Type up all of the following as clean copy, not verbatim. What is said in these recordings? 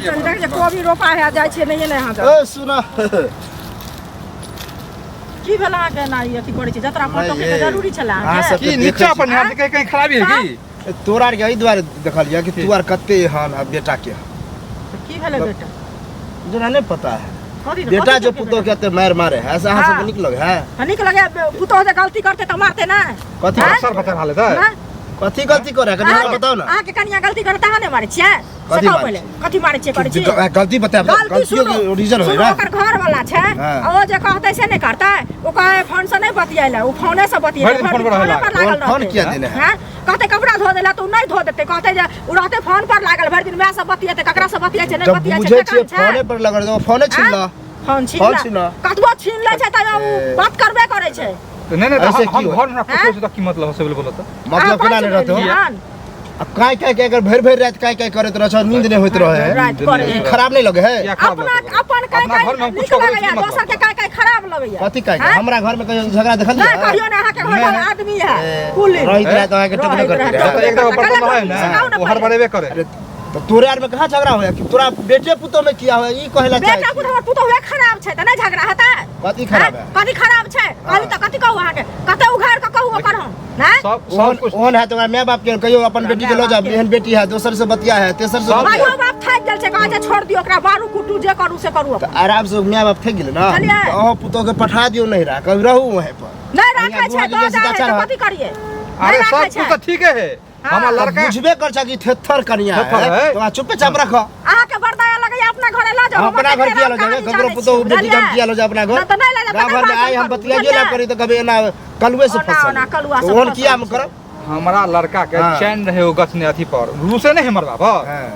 कोबी रोपा है जाय छै नहीं ने हां ए सुना की भेला के ना अथी करै छै जतरा फोटो के जरूरी छला की नीचा पर हाथ के कहीं खराबी है की तोरा के एहि दुआरे देखलिया कि तू आर कते हन बेटा के की भेले बेटा जना नहीं पता है बेटा जो पुतो कहते मार मारे है ऐसा हां से निक लगे है निक लगे पुतो जे गलती करते त मारते ना कथी सर बता हाले त कथी गलती करे कनी हमरा बताओ ना आ के कनिया गलती करता है ने मारे छियै बताओ पहले कथी मारे छियै करै छी गलती बता गलती के रीजन होय ना ओकर घर वाला छै ओ जे कहतै से नहीं करतै ओ कहे फोन से नहीं बतियाइला ओ फोने से बतियाइला फोन पर लागल फोन किया देने है कहते कपड़ा धो देला तू नहीं धो देते कहते जे उ रहते फोन पर लागल भर दिन मैं सब बतियाते ककरा से बतियाय छै नहीं बतियाय छै बुझे छी फोने पर लगल दो फोने छीन ला फोन छीन ला कतबो छीन ले छै त बात करबे करे छै नहीं हम घर में पूछे त की मतलब से बोलो त मतलब केना नहीं रहते हो अब काय काय अगर भर रात काय काय करत रह छ नींद नहीं होत रहे खराब नहीं लगे है अपना अपन काय काय घर में कुछ लगे दोसर के काय काय खराब लगे कथी काय हमरा घर में कहियो झगड़ा देखल नहीं कहियो ना अहाँ के घर में आदमी है पुलिस रहित रह तो के टकने करते एक बर्तन है ना वो हर बड़ेबे करे तो तोरे आर में कहां झगड़ा होया कि तोरा बेटे पुतो में किया होया ई कहला चाहिए बेटा पुतो हमर पुतो हुए खराब छै त नहीं झगड़ा होता कथी खराब है कथी खराब छै कहली त कथी कहू अहाँ के कते उघार के कहू ओकर हम ना सब ओन है तोरा माय बाप के कहियो अपन बेटी के लो जा बहन बेटी है दोसर से बतिया है तेसर से माय बाप थाक गेल छै कहे छै छोड़ दियो ओकरा बारू कुटू जे करू से करू त आराम से माय बाप थाक गेल ना ओहो पुतो के पठा दियो नहीं रहा कभी रहू वहीं पर नहीं राखे छै तो कथी करिए अरे सब तो ठीक है हमरा लड़का बुझबे कर छ कि थेथर कनिया है तो चुपे चाप रख अहाँ के बर्दाया लगे अपना घरे ला जाओ अपना घर किया लो जाए ककरो पुतो बेटी हम किया लो जा अपना घर गांव घर में आई हम बतिया गेला करी तो कभी ना कलुए से फसल तो ओन किया हम करब हमारा लड़का के चैन रहे हो गछ ने अथी पर रूसे नहीं हमर बाबा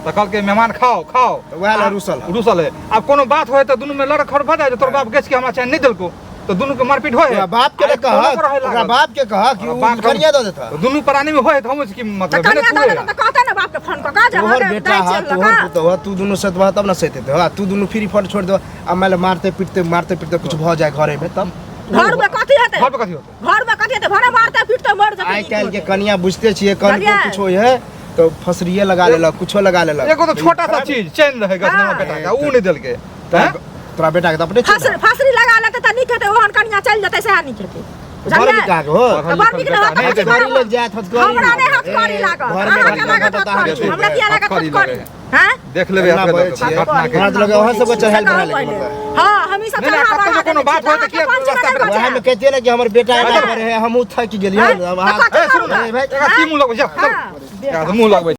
त कल के मेहमान खाओ खाओ तो वहाला रूसल है अब कोनो बात होय त दुनु में लड़ खड़ भ जाए तोर बाप गछ के हमरा चैन नहीं देलको तो दोनों के मारपीट होय बाप के कहा ओकरा बाप के कहा कि कनिया दे देता दोनों प्राणी में होय त हम की मतलब कनिया दे देता त कहता ना बाप के फोन क का जा तोहर बेटा हा तोहर पुतो तू दोनों सतवा तब ना सहते थे तू दोनों फ्री फंड छोड़ दो अब मैं मारते पीटते कुछ भ जाए घरे में तब घर में कथी हेतै घर में कथी होतै घर में कथी हेतै घरे मारते पीटते मर जते आई काल के कनिया बुझते छिए कल को कुछ होय है तो फसरिए लगा लेला कुछो लगा लेला एगो तो छोटा सा चीज चैन रहेगा ना बेटा का ऊ नहीं देल के तोरा बेटा के अपने फसरी लगा लेते त निक हेतै ओहन कनिया चल जते से निक हेतै घर में का हो बार निक नहीं तो गाड़ी लग जाए हथकड़ी हमरा नहीं हथकड़ी लागल घर में लागत हथकड़ी हमरा किया लागत हथकड़ी हैं देख लेबे घटना के हाथ लगे वहां सब चढ़ाल बढ़ा ले हां हम ही सब चढ़ा कोनो बात होय त के रास्ता पे वहां में कहते ना कि हमर बेटा है हम थक गेलिए सुन भाई की मुंह लगबै जा मुंह लगबै